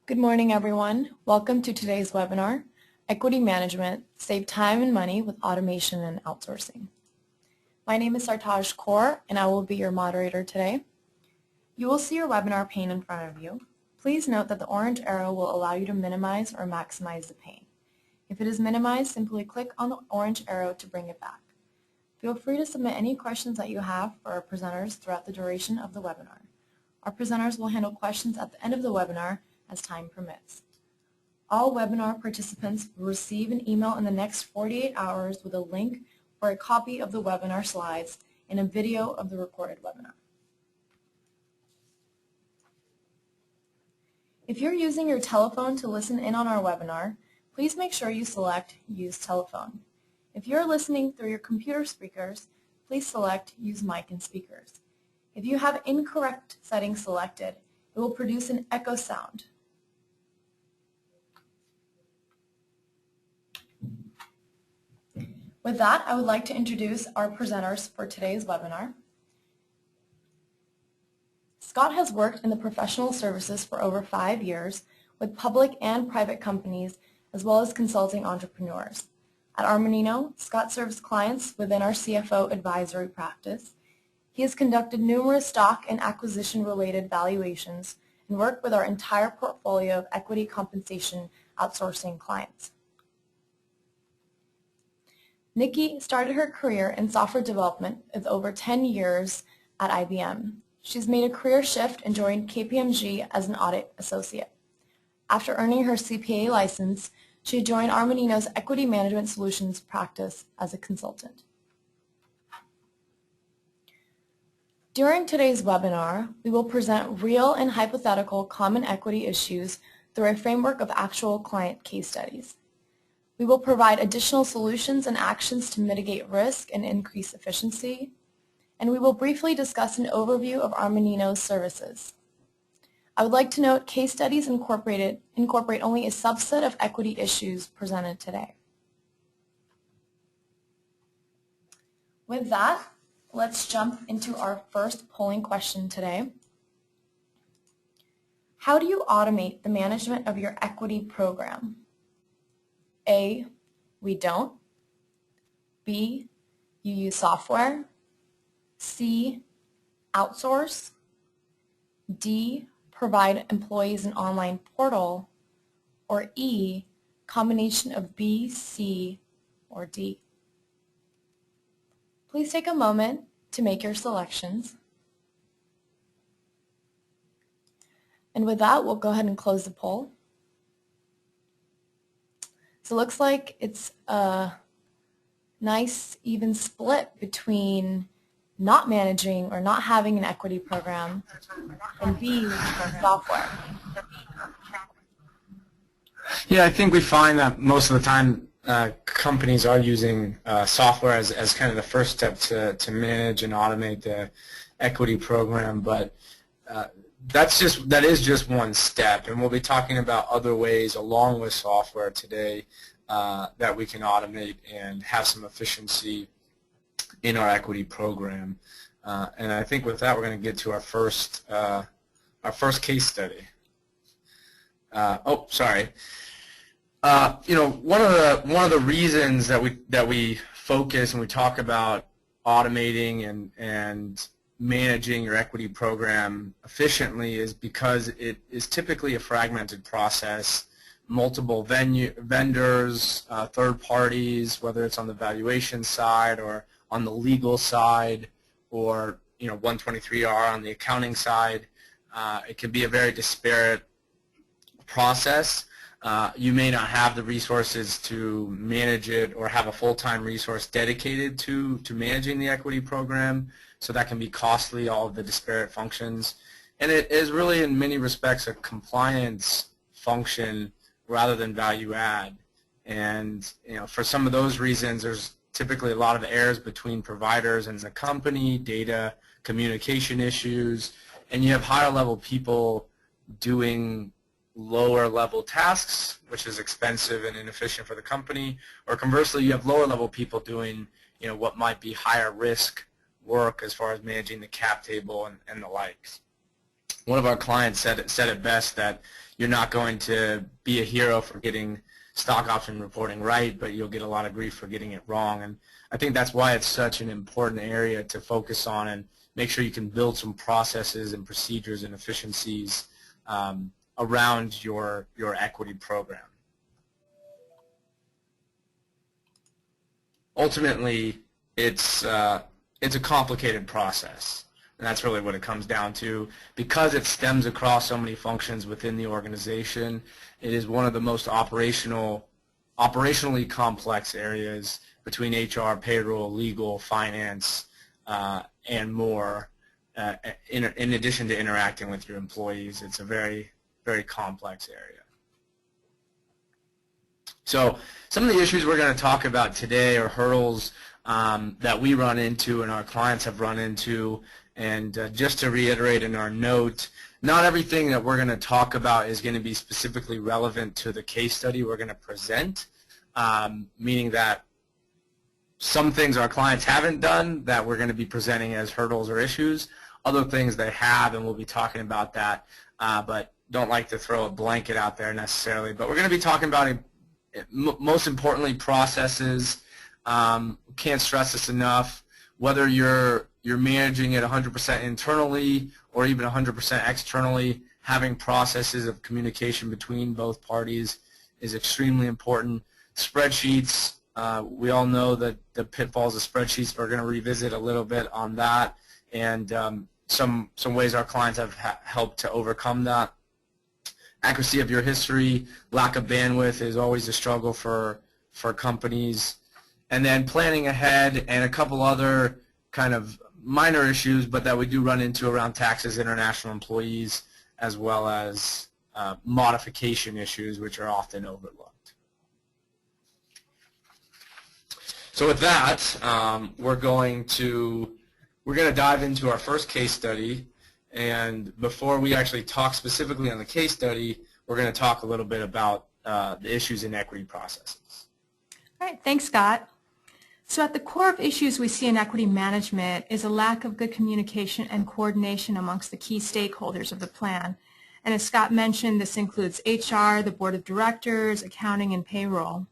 Good morning, everyone. Welcome to today's webinar, Equity Management, Save Time and Money with Automation and Outsourcing. My name is Sartaj Kaur, and I will be your moderator today. You will see your webinar pane in front of you. Please note that the orange arrow will allow you to minimize or maximize the pane. If it is minimized, simply click on the orange arrow to bring it back. Feel free to submit any questions that you have for our presenters throughout the duration of the webinar. Our presenters will handle questions at the end of the webinar as time permits. All webinar participants will receive an email in the next 48 hours with a link for a copy of the webinar slides and a video of the recorded webinar. If you're using your telephone to listen in on our webinar, please make sure you select Use Telephone. If you're listening through your computer speakers, please select Use Mic and Speakers. If you have incorrect settings selected, it will produce an echo sound. With that, I would like to introduce our presenters for today's webinar. Scott has worked in the professional services for over 5 years with public and private companies as well as consulting entrepreneurs. At Armanino, Scott serves clients within our CFO advisory practice. He has conducted numerous stock and acquisition-related valuations and worked with our entire portfolio of equity compensation outsourcing clients. Nikki started her career in software development with over 10 years at IBM. She's made a career shift and joined KPMG as an audit associate. After earning her CPA license, she joined Armanino's Equity Management Solutions practice as a consultant. During today's webinar, we will present real and hypothetical common equity issues through a framework of actual client case studies. We will provide additional solutions and actions to mitigate risk and increase efficiency, and we will briefly discuss an overview of Armanino's services. I would like to note case studies incorporate only a subset of equity issues presented today. With that, let's jump into our first polling question today. How do you automate the management of your equity program? A, we don't. B, you use software. C, outsource. D, provide employees an online portal. Or E, combination of B, C, or D. Please take a moment to make your selections. And with that, we'll go ahead and close the poll. So it looks like it's a nice even split between not managing or not having an equity program and B, software. Yeah, I think we find that most of the time companies are using software as kind of the first step to manage and automate the equity program, but that is just one step, and we'll be talking about other ways along with software today that we can automate and have some efficiency in our equity program. And I think with that, we're going to get to our first case study. You know, one of the reasons that we focus and we talk about automating and managing your equity program efficiently is because it is typically a fragmented process. Multiple vendors, third parties, whether it's on the valuation side or on the legal side, or 123R on the accounting side. It can be a very disparate process. You may not have the resources to manage it or have a full-time resource dedicated to managing the equity program, so that can be costly, all of the disparate functions. And it is really in many respects a compliance function rather than value add. And for some of those reasons, there's typically a lot of errors between providers and the company, data, communication issues, and you have higher level people doing lower level tasks, which is expensive and inefficient for the company, or conversely, you have lower level people doing what might be higher risk work as far as managing the cap table and the likes. One of our clients said it best, that you're not going to be a hero for getting stock option reporting right, but you'll get a lot of grief for getting it wrong. And I think that's why it's such an important area to focus on and make sure you can build some processes and procedures and efficiencies around your equity program. Ultimately, it's a complicated process, and that's really what it comes down to. Because it stems across so many functions within the organization, it is one of the most operationally complex areas between HR, payroll, legal, finance, and more. In addition to interacting with your employees, it's a very, very complex area. So some of the issues we're going to talk about today are hurdles that we run into and our clients have run into. And just to reiterate in our note, not everything that we're going to talk about is going to be specifically relevant to the case study we're going to present, meaning that some things our clients haven't done that we're going to be presenting as hurdles or issues. Other things they have, and we'll be talking about that, but don't like to throw a blanket out there necessarily. But we're going to be talking about, most importantly, processes. Can't stress this enough. Whether you're managing it 100% internally or even 100% externally, having processes of communication between both parties is extremely important. Spreadsheets, we all know that the pitfalls of spreadsheets. We're going to revisit a little bit on that, and some ways our clients have helped to overcome that. Accuracy of your history, lack of bandwidth is always a struggle for companies. And then planning ahead, and a couple other kind of minor issues, but that we do run into around taxes, international employees, as well as modification issues, which are often overlooked. So with that, we're going to dive into our first case study. And before we actually talk specifically on the case study, we're going to talk a little bit about the issues in equity processes. All right, thanks, Scott. So at the core of issues we see in equity management is a lack of good communication and coordination amongst the key stakeholders of the plan. And as Scott mentioned, this includes HR, the board of directors, accounting, and payroll.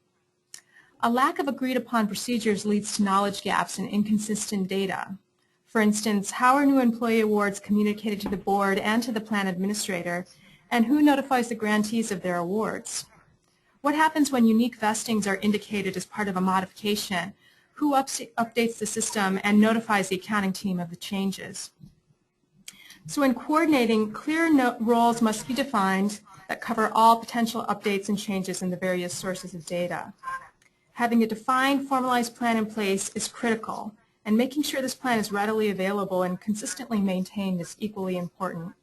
A lack of agreed upon procedures leads to knowledge gaps and inconsistent data. For instance, how are new employee awards communicated to the board and to the plan administrator, and who notifies the grantees of their awards? What happens when unique vestings are indicated as part of a modification? Who updates the system and notifies the accounting team of the changes? So in coordinating, clear roles must be defined that cover all potential updates and changes in the various sources of data. Having a defined, formalized plan in place is critical, and making sure this plan is readily available and consistently maintained is equally important.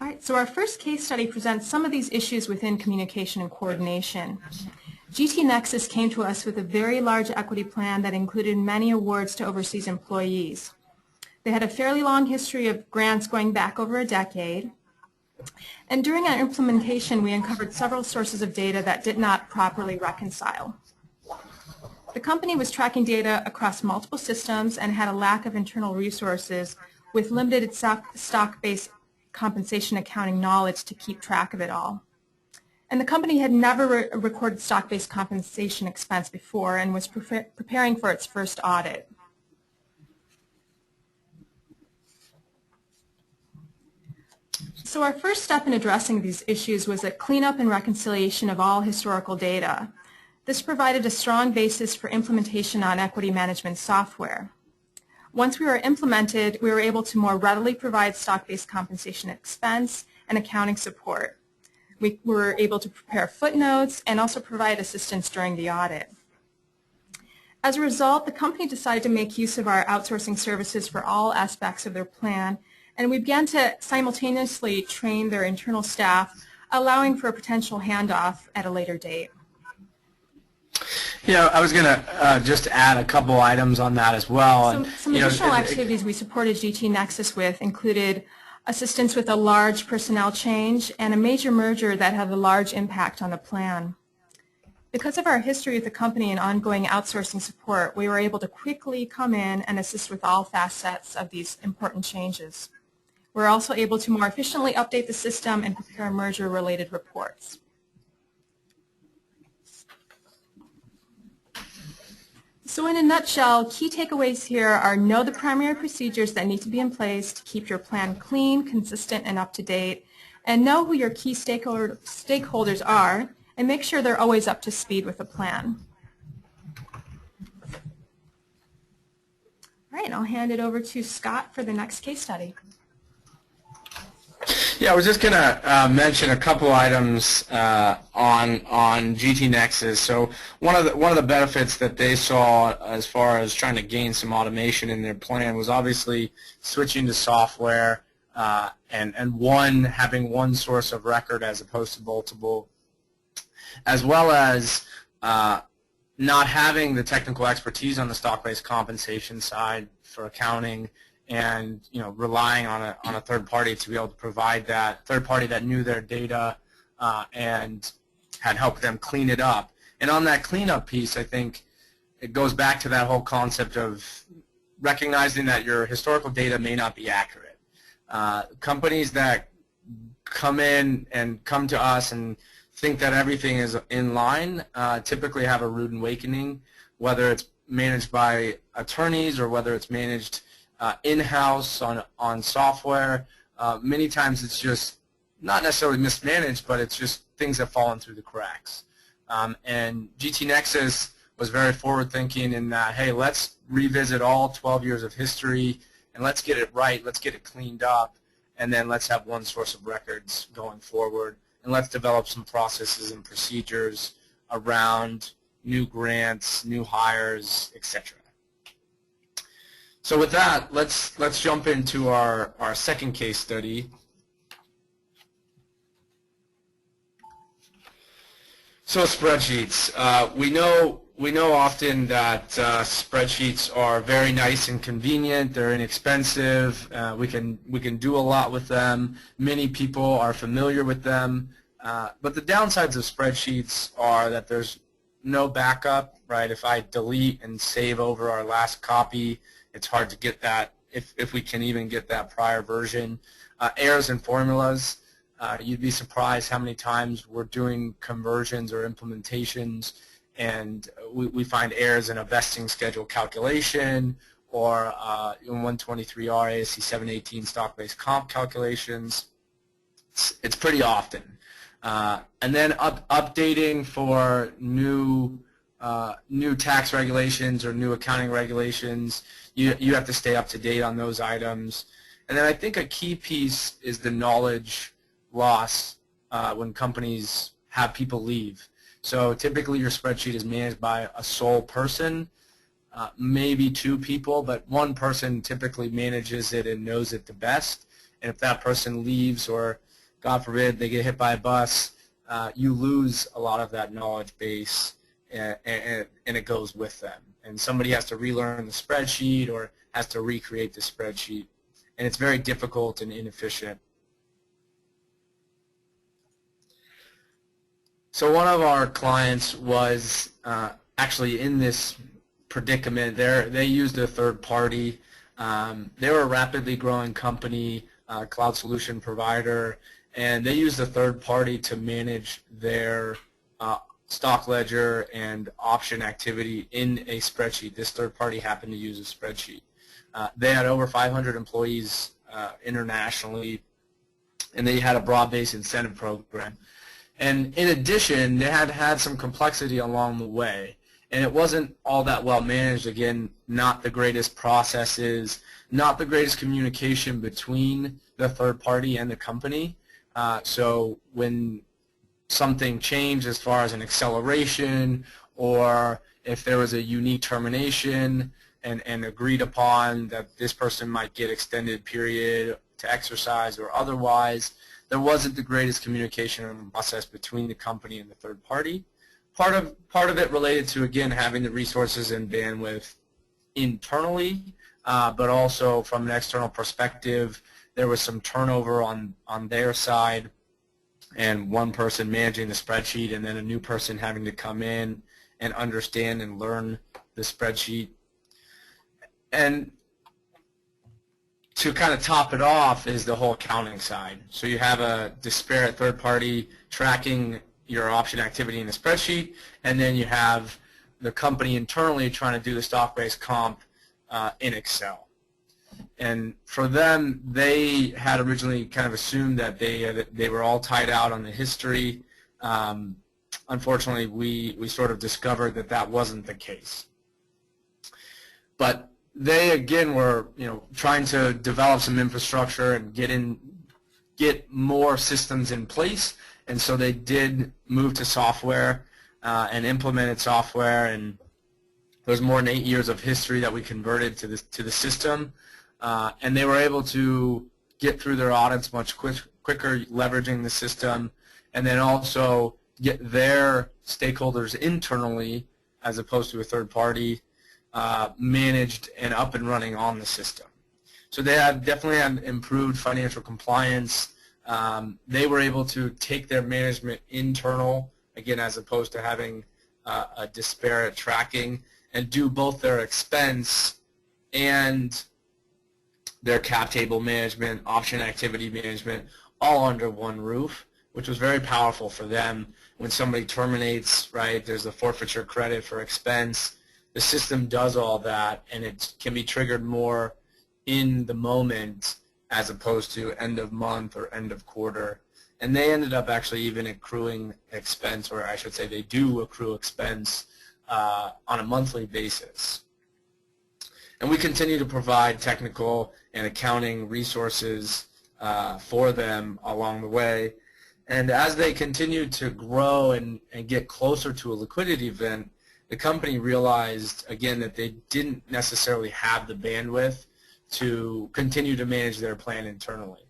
All right, so our first case study presents some of these issues within communication and coordination. GT Nexus came to us with a very large equity plan that included many awards to overseas employees. They had a fairly long history of grants going back over a decade. And during our implementation, we uncovered several sources of data that did not properly reconcile. The company was tracking data across multiple systems and had a lack of internal resources with limited stock-based compensation accounting knowledge to keep track of it all. And the company had never recorded stock-based compensation expense before and was preparing for its first audit. So our first step in addressing these issues was a cleanup and reconciliation of all historical data. This provided a strong basis for implementation on equity management software. Once we were implemented, we were able to more readily provide stock-based compensation expense and accounting support. We were able to prepare footnotes and also provide assistance during the audit. As a result, the company decided to make use of our outsourcing services for all aspects of their plan, and we began to simultaneously train their internal staff, allowing for a potential handoff at a later date. Yeah, I was going to just add a couple items on that as well. Some additional activities we supported GT Nexus with included assistance with a large personnel change and a major merger that had a large impact on the plan. Because of our history with the company and ongoing outsourcing support, we were able to quickly come in and assist with all facets of these important changes. We're also able to more efficiently update the system and prepare merger-related reports. So in a nutshell, key takeaways here are know the primary procedures that need to be in place to keep your plan clean, consistent, and up to date, and know who your key stakeholders are, and make sure they're always up to speed with the plan. All right, I'll hand it over to Scott for the next case study. Yeah, I was just going to mention a couple items on GT Nexus. So one of the benefits that they saw as far as trying to gain some automation in their plan was obviously switching to software and having one source of record as opposed to multiple, as well as not having the technical expertise on the stock-based compensation side for accounting, and relying on a third party to be able to provide that third party that knew their data and had helped them clean it up. And on that cleanup piece, I think it goes back to that whole concept of recognizing that your historical data may not be accurate. Companies that come to us and think that everything is in line typically have a rude awakening, whether it's managed by attorneys or whether it's managed in-house on software. Many times it's just not necessarily mismanaged, but it's just things have fallen through the cracks. And GT Nexus was very forward-thinking in that, hey, let's revisit all 12 years of history and let's get it right, let's get it cleaned up, and then let's have one source of records going forward, and let's develop some processes and procedures around new grants, new hires, etc. So with that, let's jump into our second case study. So spreadsheets. We know often that spreadsheets are very nice and convenient. They're inexpensive. We can do a lot with them. Many people are familiar with them. But the downsides of spreadsheets are that there's no backup, right? If I delete and save over our last copy, it's hard to get that, if we can even get that prior version. Errors in formulas. You'd be surprised how many times we're doing conversions or implementations and we find errors in a vesting schedule calculation or in 123R ASC 718 stock-based comp calculations. It's pretty often. And then updating for new tax regulations or new accounting regulations, you have to stay up to date on those items. And then I think a key piece is the knowledge loss when companies have people leave. So typically your spreadsheet is managed by a sole person, maybe two people, but one person typically manages it and knows it the best. And if that person leaves or, God forbid, they get hit by a bus, you lose a lot of that knowledge base and it goes with them. And somebody has to relearn the spreadsheet or has to recreate the spreadsheet. And it's very difficult and inefficient. So one of our clients was actually in this predicament. They used a third party. They were a rapidly growing company, cloud solution provider, and they used a third party to manage their stock ledger and option activity in a spreadsheet. This third party happened to use a spreadsheet. They had over 500 employees internationally, and they had a broad-based incentive program. And in addition, they had some complexity along the way, and it wasn't all that well managed. Again, not the greatest processes, not the greatest communication between the third party and the company. So when something changed as far as an acceleration, or if there was a unique termination and agreed upon that this person might get extended period to exercise or otherwise, there wasn't the greatest communication and process between the company and the third party. Part of it related to, again, having the resources and bandwidth internally, but also from an external perspective, there was some turnover on their side. and one person managing the spreadsheet and then a new person having to come in and understand and learn the spreadsheet. And to kind of top it off is the whole accounting side. So you have a disparate third party tracking your option activity in the spreadsheet, and then you have the company internally trying to do the stock-based comp in Excel. And for them, they had originally kind of assumed that they were all tied out on the history. Unfortunately, we sort of discovered that that wasn't the case. But they again were, trying to develop some infrastructure and get more systems in place, and so they did move to software and implemented software, and there's more than 8 years of history that we converted to the system, and they were able to get through their audits much quicker, leveraging the system, and then also get their stakeholders internally, as opposed to a third party, managed and up and running on the system. So they definitely had improved financial compliance. They were able to take their management internal, again, as opposed to having a disparate tracking, and do both their expense and their cap table management, option activity management, all under one roof, which was very powerful for them. When somebody terminates, right, there's a forfeiture credit for expense. The system does all that, and it can be triggered more in the moment as opposed to end of month or end of quarter. And they ended up actually even accruing expense, or I should say they do accrue expense on a monthly basis. And we continue to provide technical and accounting resources for them along the way. And as they continue to grow and get closer to a liquidity event, the company realized, again, that they didn't necessarily have the bandwidth to continue to manage their plan internally.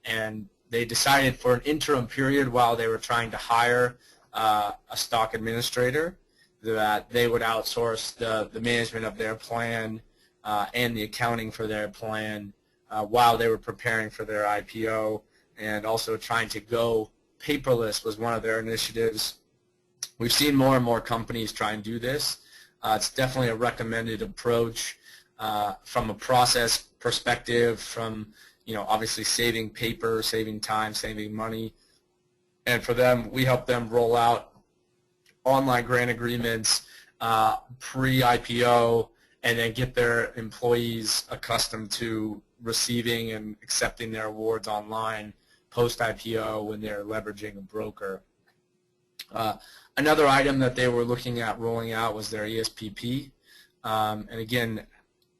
And they decided for an interim period while they were trying to hire a stock administrator that they would outsource the management of their plan and the accounting for their plan while they were preparing for their IPO, and also trying to go paperless was one of their initiatives. We've seen more and more companies try and do this. It's definitely a recommended approach from a process perspective, from obviously saving paper, saving time, saving money. And for them, we help them roll out online grant agreements pre-IPO, and then get their employees accustomed to receiving and accepting their awards online post-IPO when they're leveraging a broker. Another item that they were looking at rolling out was their ESPP. And again,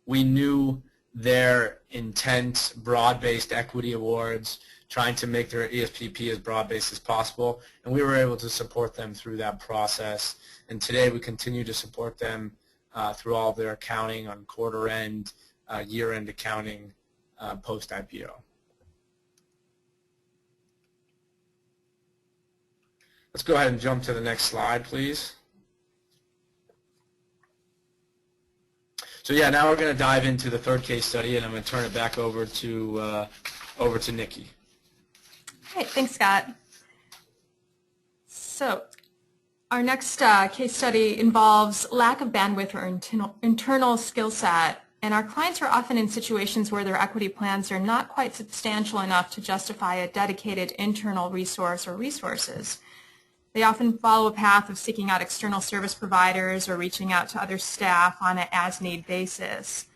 we knew their intent, broad-based equity awards, trying to make their ESPP as broad-based as possible, and we were able to support them through that process. And today we continue to support them through all of their accounting on quarter-end, year-end accounting post-IPO. Let's go ahead and jump to the next slide, please. So yeah, now we're going to dive into the third case study, and I'm going to turn it back over to Nikki. All right, thanks, Scott. So our next case study involves lack of bandwidth or internal skill set, and our clients are often in situations where their equity plans are not quite substantial enough to justify a dedicated internal resource or resources. They often follow a path of seeking out external service providers or reaching out to other staff on an as-need basis.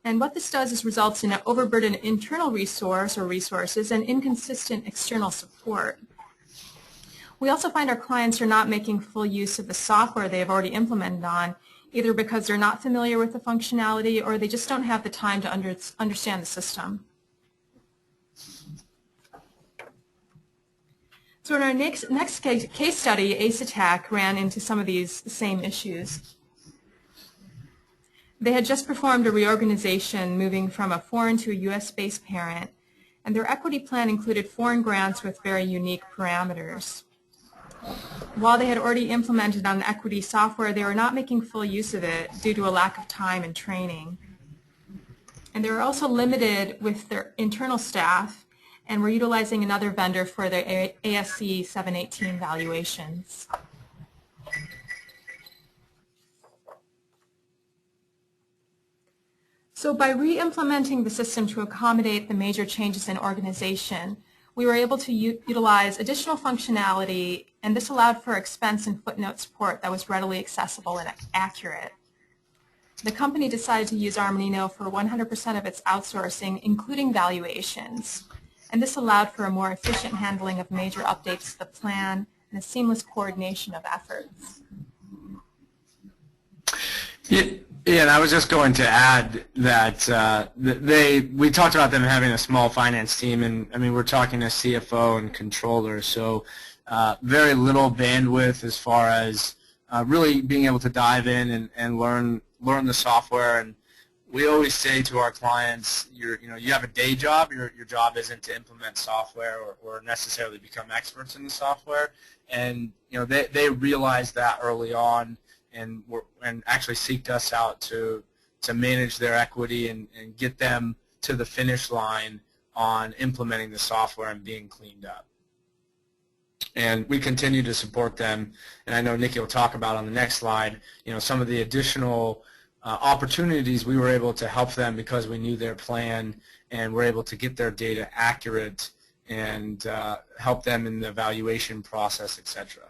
And what this does is results in an overburdened internal resource or resources and inconsistent external support. We also find our clients are not making full use of the software they have already implemented on, either because they're not familiar with the functionality or they just don't have the time to understand the system. So in our next case study, Asetek ran into some of these same issues. They had just performed a reorganization, moving from a foreign to a U.S.-based parent, and their equity plan included foreign grants with very unique parameters. While they had already implemented on the equity software, they were not making full use of it due to a lack of time and training. And they were also limited with their internal staff, and we're utilizing another vendor for their ASC 718 valuations. So by re-implementing the system to accommodate the major changes in organization, we were able to utilize additional functionality, and this allowed for expense and footnote support that was readily accessible and accurate. The company decided to use Armanino for 100% of its outsourcing, including valuations, and this allowed for a more efficient handling of major updates to the plan and a seamless coordination of efforts. Yeah, and I was just going to add that we talked about them having a small finance team, and I mean we're talking a CFO and controller, so very little bandwidth as far as really being able to dive in and learn the software. And we always say to our clients, you have a day job. Your job isn't to implement software or necessarily become experts in the software, and they realized that early on. And actually seeked us out to manage their equity and get them to the finish line on implementing the software and being cleaned up. And we continue to support them. And I know Nikki will talk about on the next slide, some of the additional opportunities we were able to help them because we knew their plan and were able to get their data accurate and help them in the evaluation process, etc.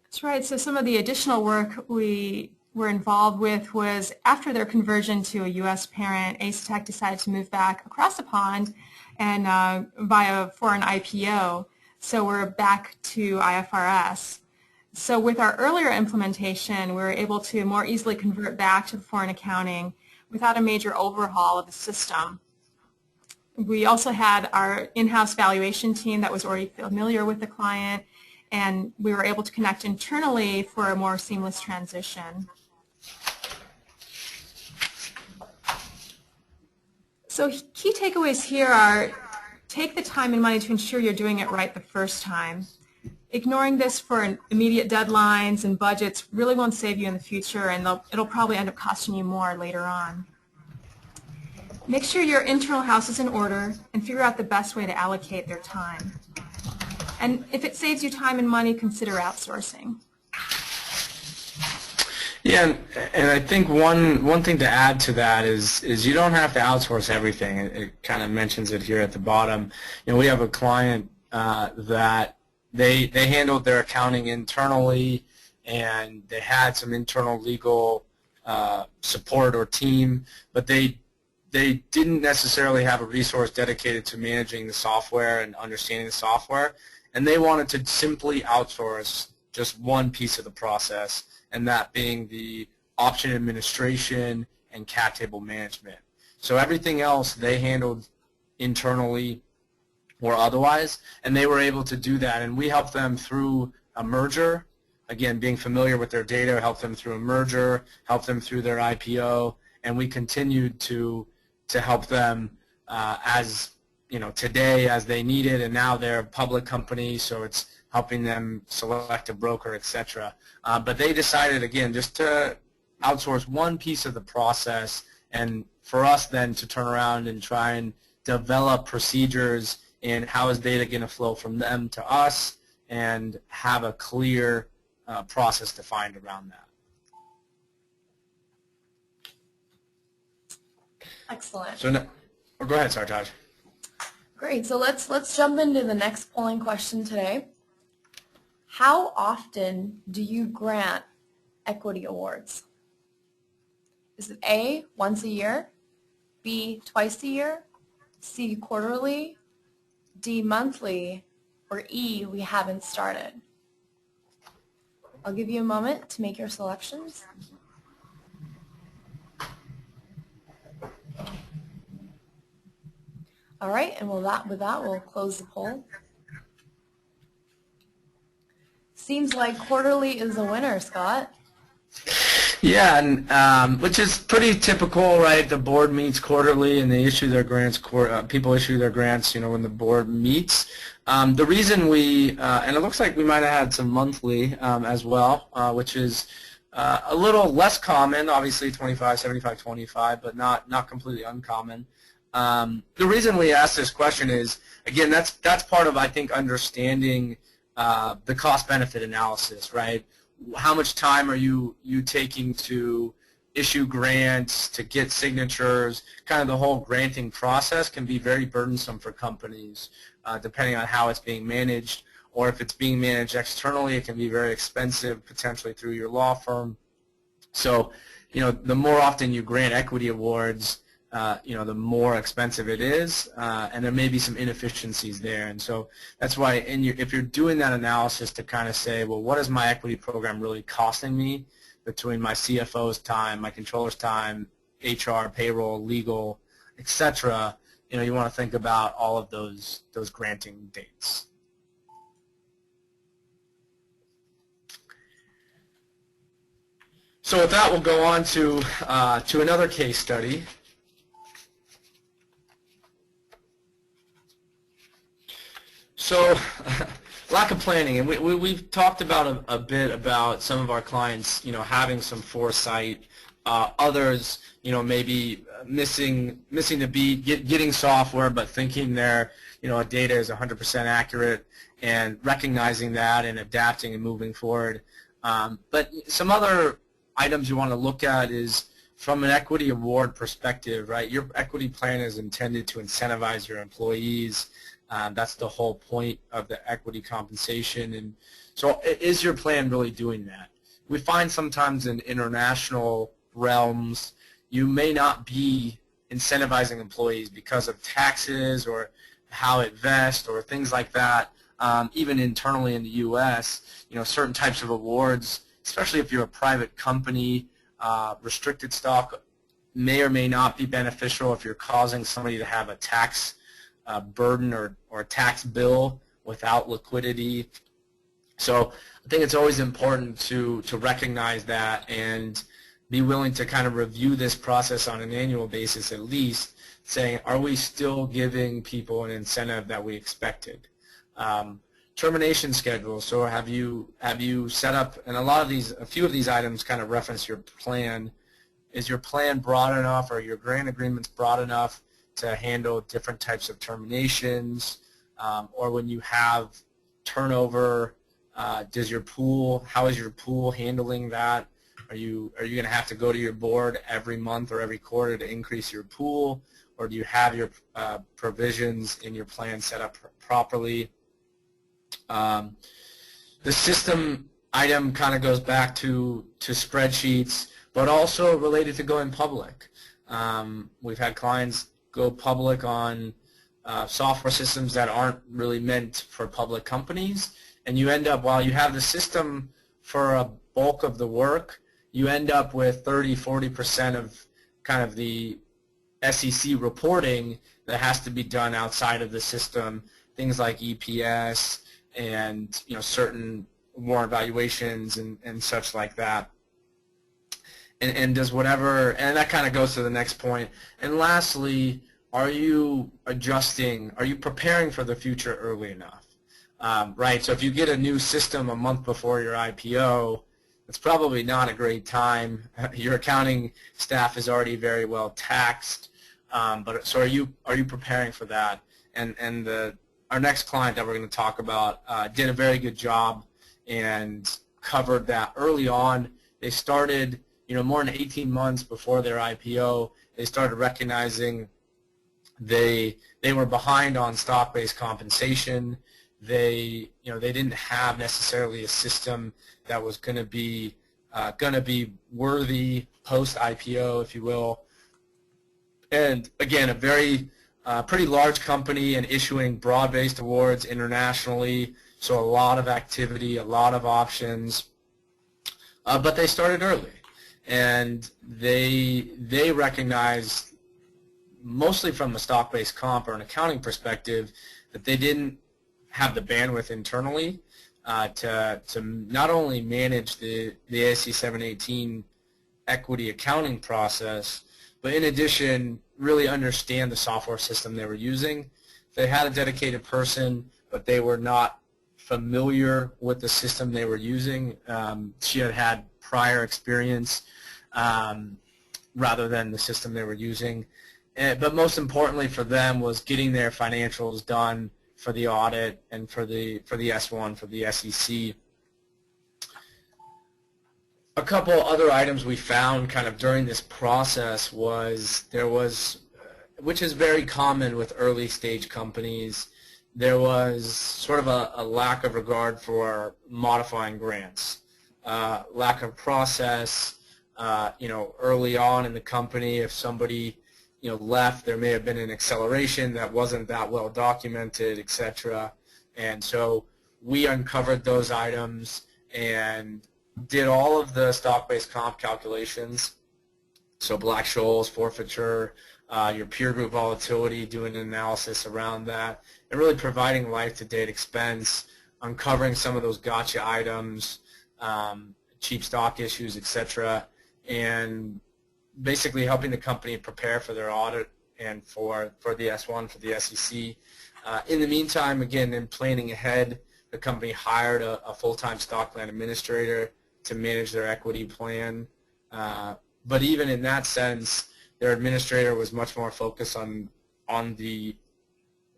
That's right. So some of the additional work we were involved with was after their conversion to a U.S. parent, Asetek decided to move back across the pond and for an IPO. So we're back to IFRS. So with our earlier implementation, we were able to more easily convert back to foreign accounting without a major overhaul of the system. We also had our in-house valuation team that was already familiar with the client, and we were able to connect internally for a more seamless transition. So key takeaways here are: take the time and money to ensure you're doing it right the first time. Ignoring this for immediate deadlines and budgets really won't save you in the future, and it'll probably end up costing you more later on. Make sure your internal house is in order and figure out the best way to allocate their time. And if it saves you time and money, consider outsourcing. Yeah, and I think one thing to add to that is you don't have to outsource everything. It kind of mentions it here at the bottom. We have a client that they handled their accounting internally, and they had some internal legal support or team, but they didn't necessarily have a resource dedicated to managing the software and understanding the software. And they wanted to simply outsource just one piece of the process, and that being the option administration and cap table management. So everything else they handled internally or otherwise, and they were able to do that. And we helped them through a merger. Again, being familiar with their data, helped them through a merger, helped them through their IPO, and we continued to help them today as they need it, and now they're a public company, so it's helping them select a broker, etc. But they decided, again, just to outsource one piece of the process, and for us then to turn around and try and develop procedures in how is data going to flow from them to us and have a clear process defined around that. Excellent. So, go ahead, Sartaj. Great. So let's jump into the next polling question today. How often do you grant equity awards? Is it A, once a year, B, twice a year, C, quarterly, D, monthly, or E, we haven't started? I'll give you a moment to make your selections. All right, and with that, we'll close the poll. Seems like quarterly is a winner, Scott. Yeah, and which is pretty typical, right? The board meets quarterly, and they issue their grants. People issue their grants, when the board meets. The reason and it looks like we might have had some monthly as well, which is a little less common. Obviously, 25, 75, 25, but not completely uncommon. The reason we ask this question is, again, that's part of, I think, understanding the cost-benefit analysis, right? How much time are you taking to issue grants, to get signatures? Kind of the whole granting process can be very burdensome for companies, depending on how it's being managed, or if it's being managed externally, it can be very expensive, potentially through your law firm. So, the more often you grant equity awards, the more expensive it is, and there may be some inefficiencies there. And so that's why if you're doing that analysis to kind of say, well, what is my equity program really costing me between my CFO's time, my controller's time, HR, payroll, legal, etc., you want to think about all of those granting dates. So with that, we'll go on to another case study. So, lack of planning, and we've talked about a bit about some of our clients, having some foresight. Others, maybe missing the beat, getting software, but thinking their, data is 100% accurate, and recognizing that and adapting and moving forward. But some other items you want to look at is from an equity award perspective, right? Your equity plan is intended to incentivize your employees. That's the whole point of the equity compensation. And so is your plan really doing that? We find sometimes in international realms you may not be incentivizing employees because of taxes or how it vests or things like that. Even internally in the U.S., certain types of awards, especially if you're a private company, restricted stock may or may not be beneficial if you're causing somebody to have a tax burden or a tax bill without liquidity. So I think it's always important to recognize that and be willing to kind of review this process on an annual basis at least, saying, are we still giving people an incentive that we expected? Termination schedule. So have you set up, and a few of these items kind of reference your plan. Is your plan broad enough, or your grant agreements broad enough to handle different types of terminations? Or when you have turnover, how is your pool handling that? Are you going to have to go to your board every month or every quarter to increase your pool, or do you have your provisions in your plan set up properly? The system item kind of goes back to spreadsheets, but also related to going public. We've had clients go public on software systems that aren't really meant for public companies, and you end up, while you have the system for a bulk of the work, you end up with 30–40% of kind of the SEC reporting that has to be done outside of the system, things like EPS and certain warrant valuations and such like that. And does whatever, and that kind of goes to the next point. And lastly, are you adjusting, are you preparing for the future early enough? Right, so if you get a new system a month before your IPO, it's probably not a great time. Your accounting staff is already very well taxed, but so are you preparing for that? And our next client that we're going to talk about did a very good job and covered that early on. They started, more than 18 months before their IPO, they started recognizing they were behind on stock-based compensation. They didn't have necessarily a system that was going to be worthy post-IPO, if you will. And again, a very pretty large company and issuing broad-based awards internationally, so a lot of activity, a lot of options. But they started early, and they recognized, mostly from a stock-based comp or an accounting perspective, that they didn't have the bandwidth internally to not only manage the ASC 718 equity accounting process, but in addition, really understand the software system they were using. They had a dedicated person, but they were not familiar with the system they were using. She had prior experience rather than the system they were using. but most importantly for them was getting their financials done for the audit and for the S1, for the SEC. A couple other items we found kind of during this process was which is very common with early stage companies, there was sort of a lack of regard for modifying grants, lack of process. Early on in the company, if somebody left, there may have been an acceleration that wasn't that well documented, etc. And so we uncovered those items and did all of the stock-based comp calculations, so Black-Scholes, forfeiture, your peer group volatility, doing an analysis around that, and really providing life-to-date expense, uncovering some of those gotcha items, cheap stock issues, etc., and basically helping the company prepare for their audit and for the S1, for the SEC. In the meantime, again, in planning ahead, the company hired a full-time stock plan administrator to manage their equity plan. But even in that sense, their administrator was much more focused on the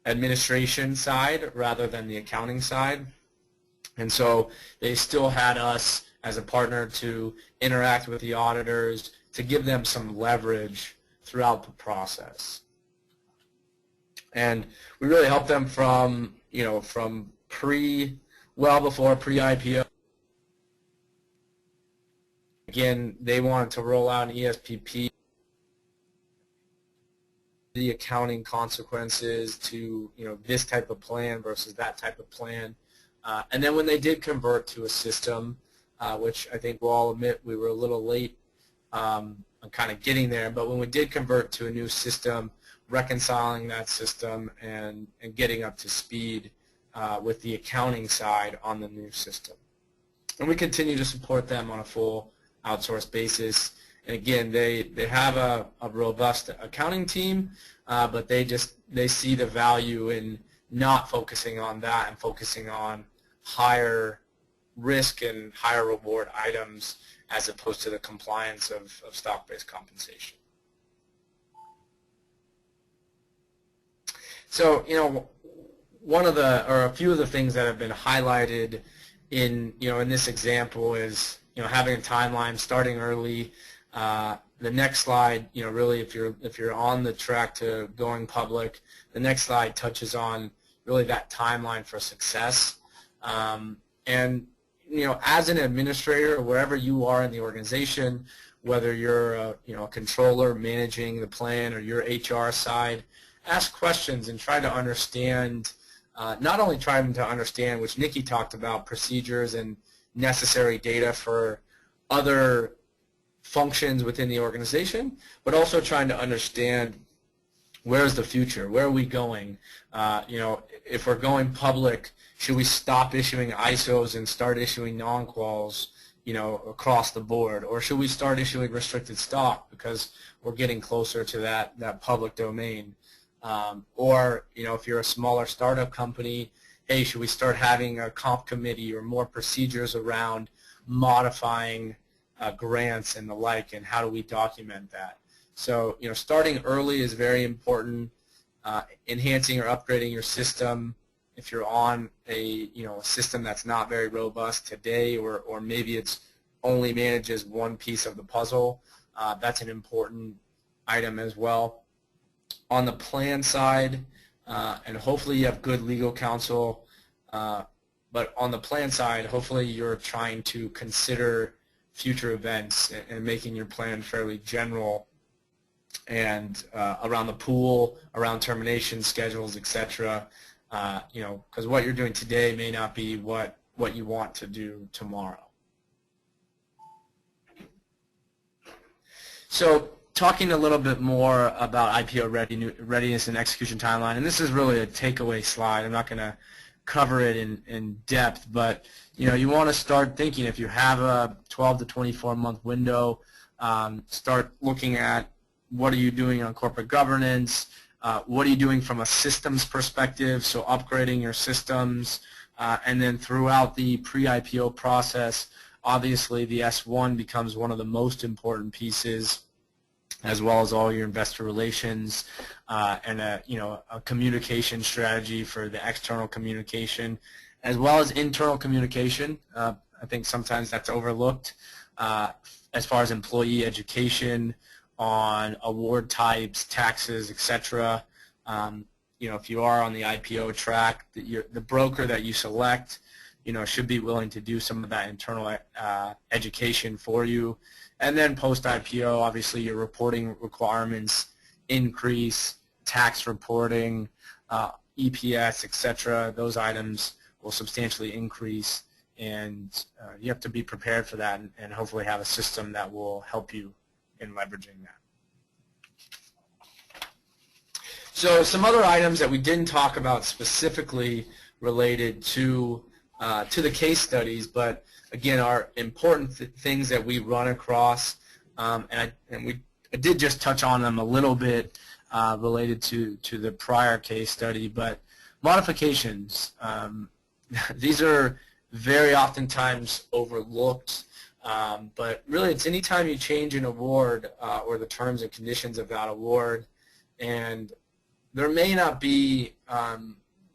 administration side rather than the accounting side. And so they still had us as a partner to interact with the auditors to give them some leverage throughout the process. And we really helped them from well before pre-IPO. Again, they wanted to roll out an ESPP, the accounting consequences to this type of plan versus that type of plan. And then when they did convert to a system, which I think we'll all admit we were a little late on kind of getting there, but when we did convert to a new system, reconciling that system and getting up to speed with the accounting side on the new system. And we continue to support them on a full outsource basis. And again, they have a robust accounting team, but they see the value in not focusing on that and focusing on higher risk and higher reward items as opposed to the compliance of stock-based compensation. So, a few of the things that have been highlighted in this example is having a timeline, starting early. The next slide, really if you're on the track to going public, the next slide touches on really that timeline for success. And as an administrator, wherever you are in the organization, whether you're a controller managing the plan or your HR side, ask questions and try to understand, not only trying to understand, which Nikki talked about, procedures and necessary data for other functions within the organization, but also trying to understand where's the future, where are we going? If we're going public, should we stop issuing ISOs and start issuing non-quals, across the board, or should we start issuing restricted stock because we're getting closer to that public domain? Or if you're a smaller startup company, hey, should we start having a comp committee or more procedures around modifying grants and the like, and how do we document that? So starting early is very important. Enhancing or upgrading your system if you're on a system that's not very robust today, or maybe it's only manages one piece of the puzzle, that's an important item as well. On the plan side, and hopefully you have good legal counsel, but on the plan side, hopefully you're trying to consider future events and making your plan fairly general and around the pool, around termination schedules, etc. Because what you're doing today may not be what you want to do tomorrow. So talking a little bit more about IPO readiness and execution timeline, and this is really a takeaway slide. I'm not going to cover it in depth, but you want to start thinking, if you have a 12 to 24 month window, start looking at what are you doing on corporate governance, what are you doing from a systems perspective, so upgrading your systems, and then throughout the pre-IPO process, obviously the S1 becomes one of the most important pieces as well as all your investor relations, and a communication strategy for the external communication, as well as internal communication. I think sometimes that's overlooked as far as employee education on award types, taxes, etc. If you are on the IPO track, the broker that you select, should be willing to do some of that internal education for you. And then post-IPO, obviously your reporting requirements increase, tax reporting, EPS, etc. Those items will substantially increase, and you have to be prepared for that and hopefully have a system that will help you in leveraging that. So some other items that we didn't talk about specifically related to the case studies, but again are important things that we run across, and I did just touch on them a little bit related to the prior case study, but modifications. These are very oftentimes overlooked, but really it's anytime you change an award or the terms and conditions of that award, and there may not be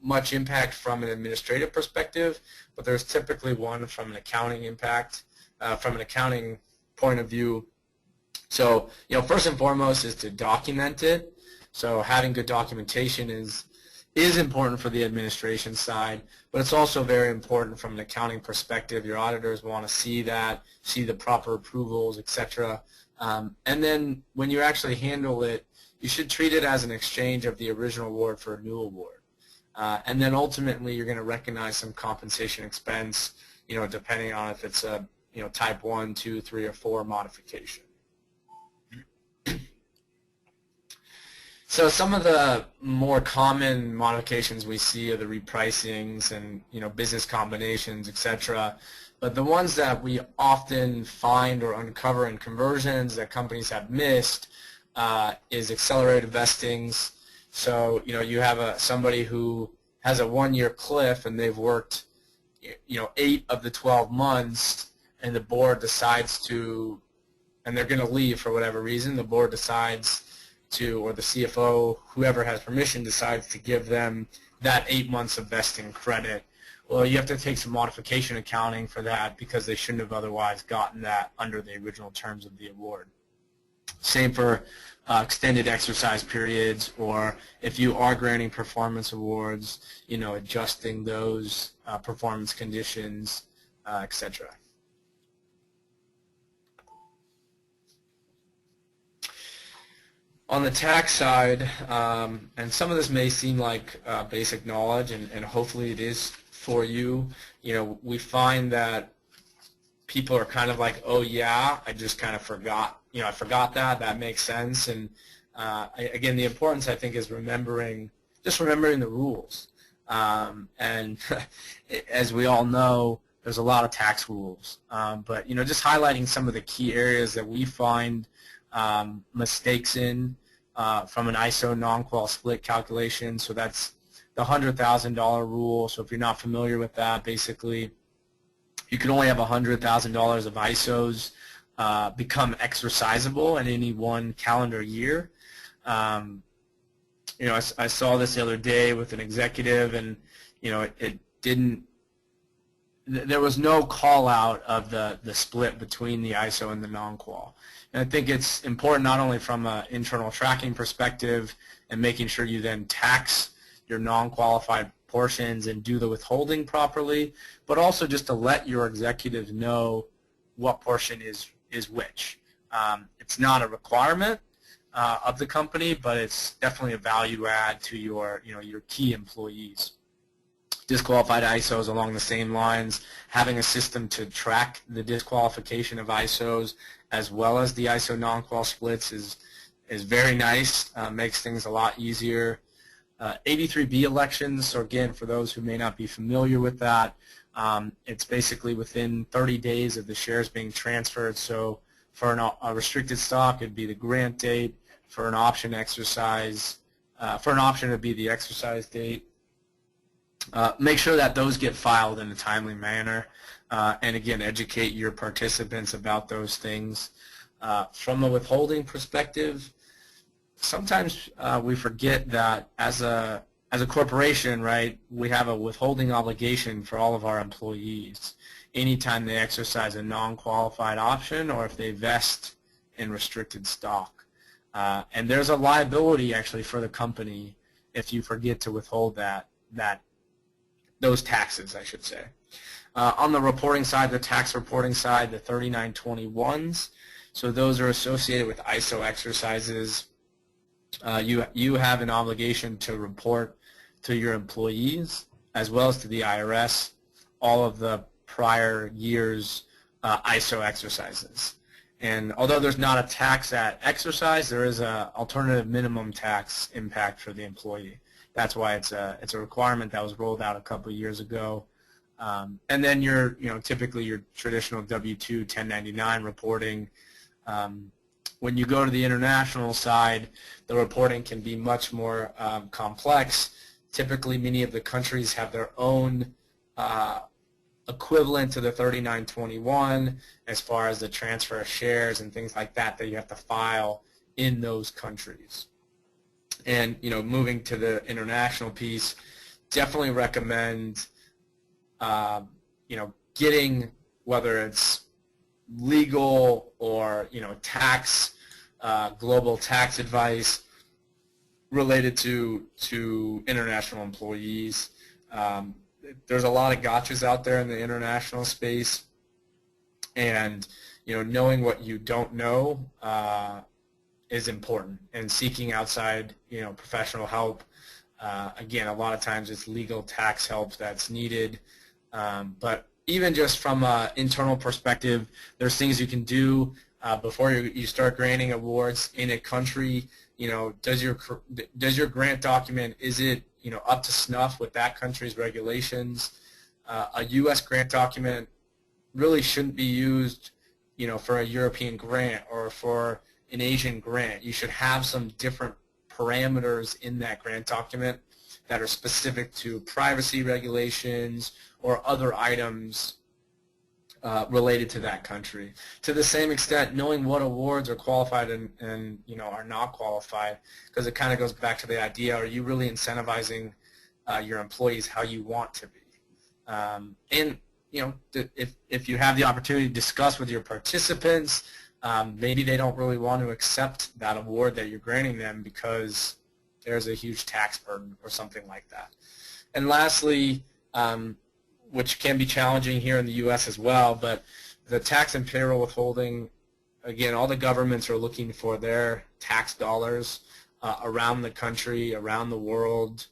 much impact from an administrative perspective, but there's typically one from an accounting impact, from an accounting point of view. So, first and foremost is to document it. So having good documentation is important for the administration side, but it's also very important from an accounting perspective. Your auditors want to see that, see the proper approvals, etc. And then when you actually handle it, you should treat it as an exchange of the original award for a new award. And then ultimately you're going to recognize some compensation expense, depending on if it's a type 1, 2, 3, or 4 modification. So some of the more common modifications we see are the repricings and business combinations, etc. But the ones that we often find or uncover in conversions that companies have missed is accelerated vestings. So you have somebody who has a 1-year cliff and they've worked 8 of the 12 months, and the board decides to, and they're going to leave for whatever reason. The board decides to, or the CFO, whoever has permission, decides to give them that 8 months of vesting credit. Well, you have to take some modification accounting for that because they shouldn't have otherwise gotten that under the original terms of the award. Same for extended exercise periods, or if you are granting performance awards, adjusting those performance conditions, etc. On the tax side, and some of this may seem like basic knowledge, and hopefully it is for you, we find that people are kind of like, oh yeah, I just kind of forgot. I forgot that makes sense. And again, the importance I think is remembering the rules. And as we all know, there's a lot of tax rules. But just highlighting some of the key areas that we find mistakes in from an ISO non-qual split calculation. So that's the $100,000 rule. So if you're not familiar with that, basically you can only have $100,000 of ISOs become exercisable in any one calendar year. I saw this the other day with an executive, and it didn't. There was no call out of the split between the ISO and the non-qual. And I think it's important not only from an internal tracking perspective and making sure you then tax your non-qualified portions and do the withholding properly, but also just to let your executives know what portion is which. It's not a requirement of the company, but it's definitely a value add to your key employees. Disqualified ISOs along the same lines, having a system to track the disqualification of ISOs as well as the ISO non-qual splits is very nice, makes things a lot easier. 83B elections, so again, for those who may not be familiar with that, it's basically within 30 days of the shares being transferred. So for a restricted stock, it'd be the grant date. For an option exercise, it'd be the exercise date. Make sure that those get filed in a timely manner, and again, educate your participants about those things. From a withholding perspective, sometimes we forget that as a corporation, right, we have a withholding obligation for all of our employees anytime they exercise a non-qualified option or if they vest in restricted stock. And there's a liability actually for the company if you forget to withhold those taxes, I should say. On the reporting side, the tax reporting side, the 3921s, so those are associated with ISO exercises. You have an obligation to report to your employees as well as to the IRS all of the prior year's ISO exercises. And although there's not a tax at exercise, there is an alternative minimum tax impact for the employee. That's why it's a requirement that was rolled out a couple of years ago. And then typically your traditional W-2 1099 reporting. When you go to the international side, the reporting can be much more complex. Typically, many of the countries have their own equivalent to the 3921 as far as the transfer of shares and things like that you have to file in those countries. And moving to the international piece, definitely recommend getting, whether it's legal or tax, global tax advice related to international employees. There's a lot of gotchas out there in the international space, and knowing what you don't know is important, and seeking outside professional help. Again, a lot of times it's legal tax help that's needed, but even just from an internal perspective, there's things you can do before you start granting awards in a country. Does your grant document, is it up to snuff with that country's regulations? A U.S. grant document really shouldn't be used for a European grant or for an Asian grant. You should have some different parameters in that grant document that are specific to privacy regulations or other items related to that country. To the same extent, knowing what awards are qualified and are not qualified, because it kind of goes back to the idea: are you really incentivizing your employees how you want to be? And if you have the opportunity to discuss with your participants, maybe they don't really want to accept that award that you're granting them because there's a huge tax burden or something like that. And lastly, which can be challenging here in the U.S. as well, but the tax and payroll withholding, again, all the governments are looking for their tax dollars around the country, around the world.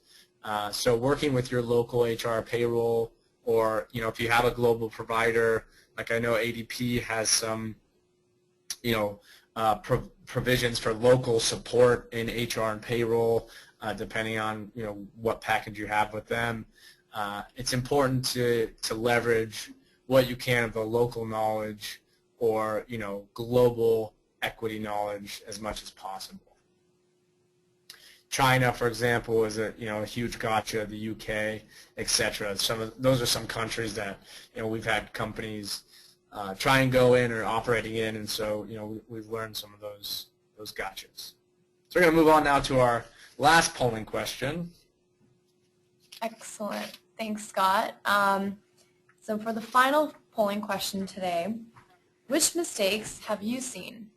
So working with your local HR payroll, or if you have a global provider, like I know ADP has some provisions for local support in HR and payroll, depending on what package you have with them. It's important to leverage what you can of the local knowledge or global equity knowledge as much as possible. China, for example, is a huge gotcha. The UK, etc. Those are some countries that we've had companies try and go in or operating in, and so we've learned some of those gotchas. So we're going to move on now to our last polling question. Excellent. Thanks, Scott. So for the final polling question today, which mistakes have you seen?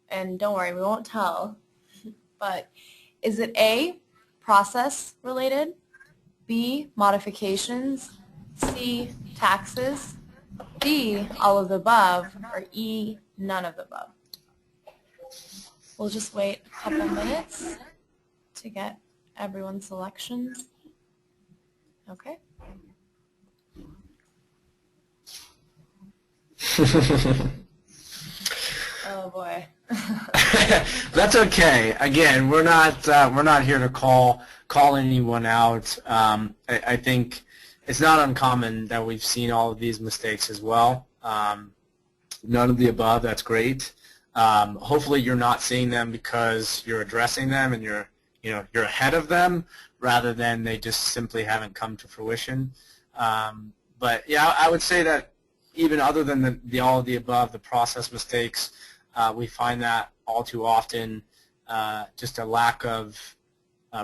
And don't worry, we won't tell, but is it A, process related, B, modifications, C, taxes, D, all of the above, or E, none of the above? We'll just wait a couple minutes to get everyone's selections. Okay. Oh boy. That's okay. Again, we're not here to call anyone out. I think it's not uncommon that we've seen all of these mistakes as well. None of the above. That's great. Hopefully, you're not seeing them because you're addressing them and you're ahead of them, rather than they just simply haven't come to fruition. But yeah, I would say that even other than all of the above, the process mistakes, We find that all too often, just a lack of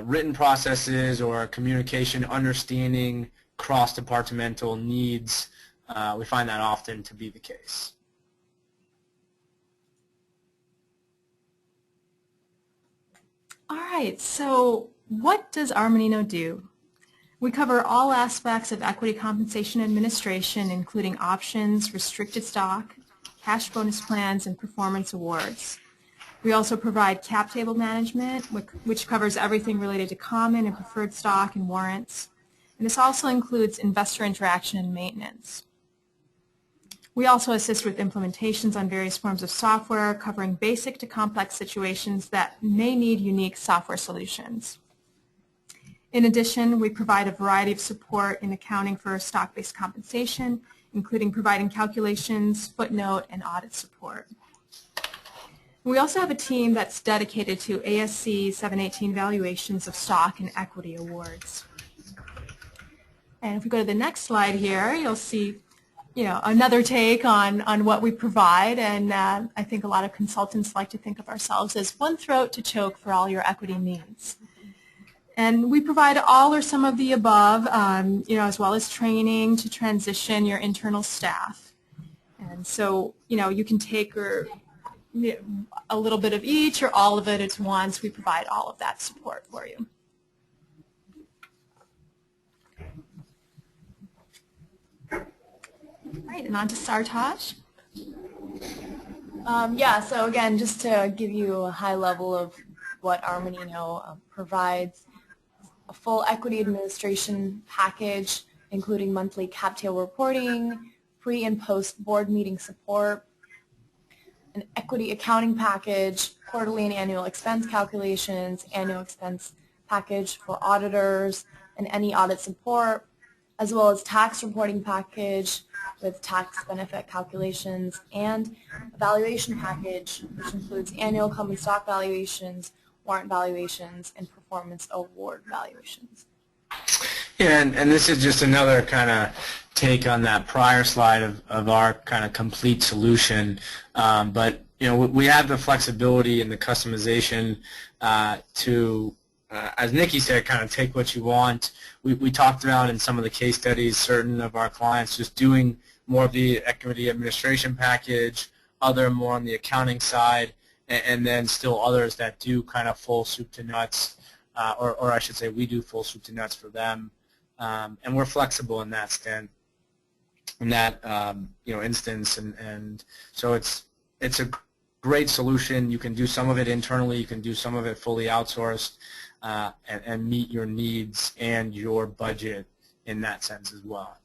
written processes or communication, understanding cross-departmental needs. We find that often to be the case. All right, so what does Armanino do? We cover all aspects of equity compensation administration, including options, restricted stock, cash bonus plans, and performance awards. We also provide cap table management, which covers everything related to common and preferred stock and warrants. And this also includes investor interaction and maintenance. We also assist with implementations on various forms of software, covering basic to complex situations that may need unique software solutions. In addition, we provide a variety of support in accounting for stock-based compensation, including providing calculations, footnote, and audit support. We also have a team that's dedicated to ASC 718 valuations of stock and equity awards. And if we go to the next slide here, you'll see another take on what we provide, and I think a lot of consultants like to think of ourselves as one throat to choke for all your equity needs. And we provide all or some of the above, as well as training to transition your internal staff. And so, you can take a little bit of each or all of it at once. We provide all of that support for you. All right, and on to Sartaj. Yeah, so again, just to give you a high level of what Armanino provides, a full equity administration package, including monthly cap table reporting, pre and post board meeting support, an equity accounting package, quarterly and annual expense calculations, annual expense package for auditors, and any audit support, as well as tax reporting package with tax benefit calculations, and a valuation package, which includes annual common stock valuations, warrant valuations, and performance award valuations. Yeah, and this is just another kind of take on that prior slide of our kind of complete solution. But we have the flexibility and the customization to, as Nikki said, kind of take what you want. We talked about in some of the case studies, certain of our clients just doing more of the equity administration package, other more on the accounting side, and then still others that do kind of full soup to nuts, or I should say we do full soup to nuts for them, and we're flexible in that instance, and so it's a great solution. You can do some of it internally, you can do some of it fully outsourced, and meet your needs and your budget in that sense as well.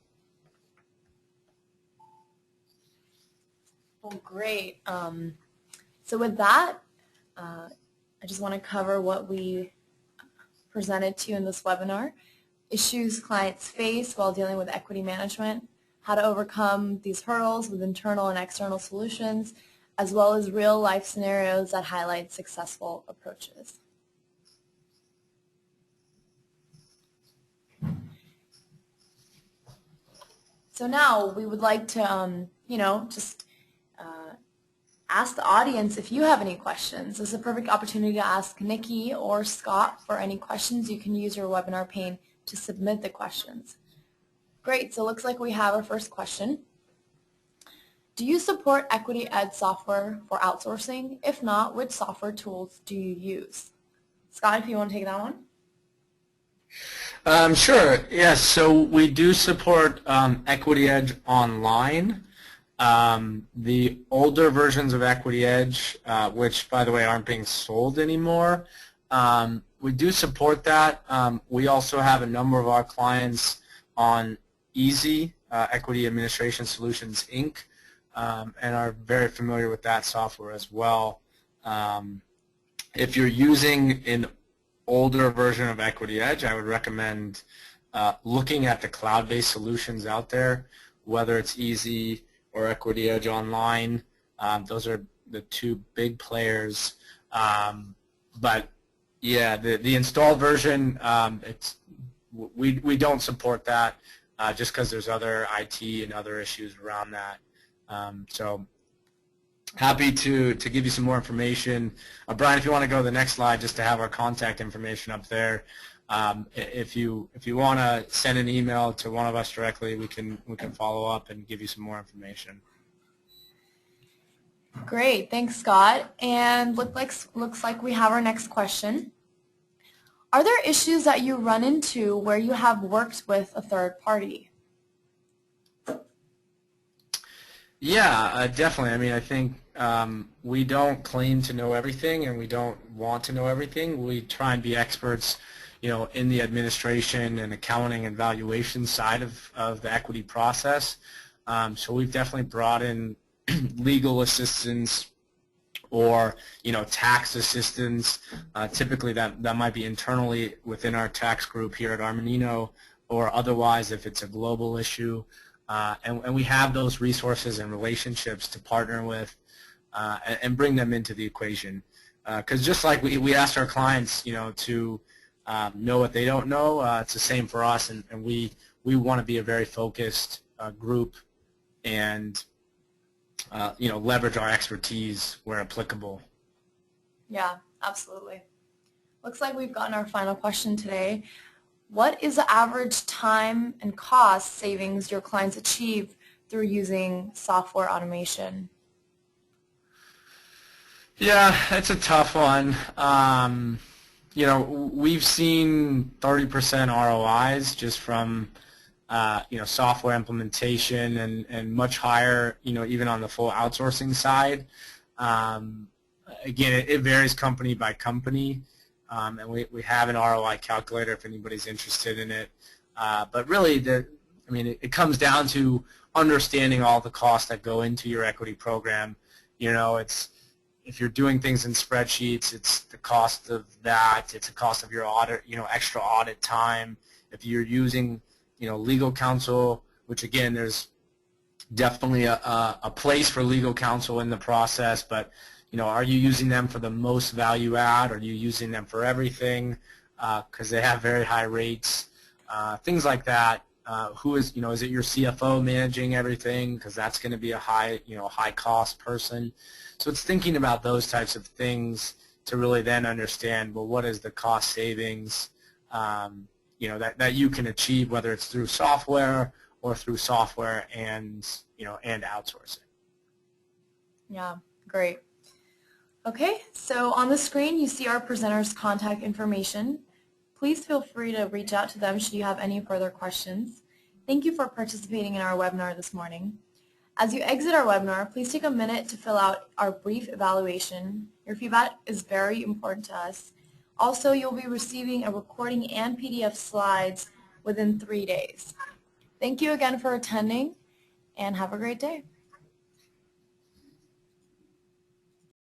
Well, great. So with that, I just want to cover what we presented to you in this webinar: issues clients face while dealing with equity management, how to overcome these hurdles with internal and external solutions, as well as real-life scenarios that highlight successful approaches. So now we would like to, just ask the audience if you have any questions. This is a perfect opportunity to ask Nikki or Scott for any questions. You can use your webinar pane to submit the questions. Great, so it looks like we have our first question. Do you support Equity Ed software for outsourcing? If not, which software tools do you use? Scott, if you want to take that one. Sure, yes, so we do support Equity Edge Online. The older versions of Equity Edge, which by the way aren't being sold anymore, we do support that. We also have a number of our clients on Easy, Equity Administration Solutions, Inc., and are very familiar with that software as well. If you're using an older version of Equity Edge, I would recommend looking at the cloud-based solutions out there, whether it's Easy or Equity Edge Online. Those are the two big players. But yeah, the installed version, we don't support that just because there's other IT and other issues around that. So happy to give you some more information. Brian, if you want to go to the next slide, just to have our contact information up there. If you want to send an email to one of us directly, we can follow up and give you some more information. Great, thanks, Scott. And looks like we have our next question. Are there issues that you run into where you have worked with a third party? Yeah, definitely. I mean, I think we don't claim to know everything, and we don't want to know everything. We try and be experts, in the administration and accounting and valuation side of the equity process. So we've definitely brought in legal assistance or tax assistance. Typically that might be internally within our tax group here at Armanino, or otherwise if it's a global issue. And we have those resources and relationships to partner with and bring them into the equation. Because just like we ask our clients to know what they don't know, it's the same for us, and we want to be a very focused group and leverage our expertise where applicable. Yeah, absolutely. Looks like we've gotten our final question today. What is the average time and cost savings your clients achieve through using software automation? Yeah, it's a tough one. We've seen 30% ROIs just from software implementation, and much higher, even on the full outsourcing side. Again, it varies company by company, and we have an ROI calculator if anybody's interested in it. But really, it comes down to understanding all the costs that go into your equity program. If you're doing things in spreadsheets, it's the cost of that. It's the cost of your audit, extra audit time. If you're using legal counsel, which again, there's definitely a place for legal counsel in the process, but are you using them for the most value add? Are you using them for everything? Because they have very high rates, things like that. Who is is it your CFO managing everything? Because that's going to be a high high cost person. So it's thinking about those types of things to really then understand, well, what is the cost savings that you can achieve, whether it's through software or through software and and outsourcing. Yeah, great. Okay, so on the screen you see our presenters' contact information. Please feel free to reach out to them should you have any further questions. Thank you for participating in our webinar this morning. As you exit our webinar, please take a minute to fill out our brief evaluation. Your feedback is very important to us. Also, you'll be receiving a recording and PDF slides within 3 days. Thank you again for attending, and have a great day.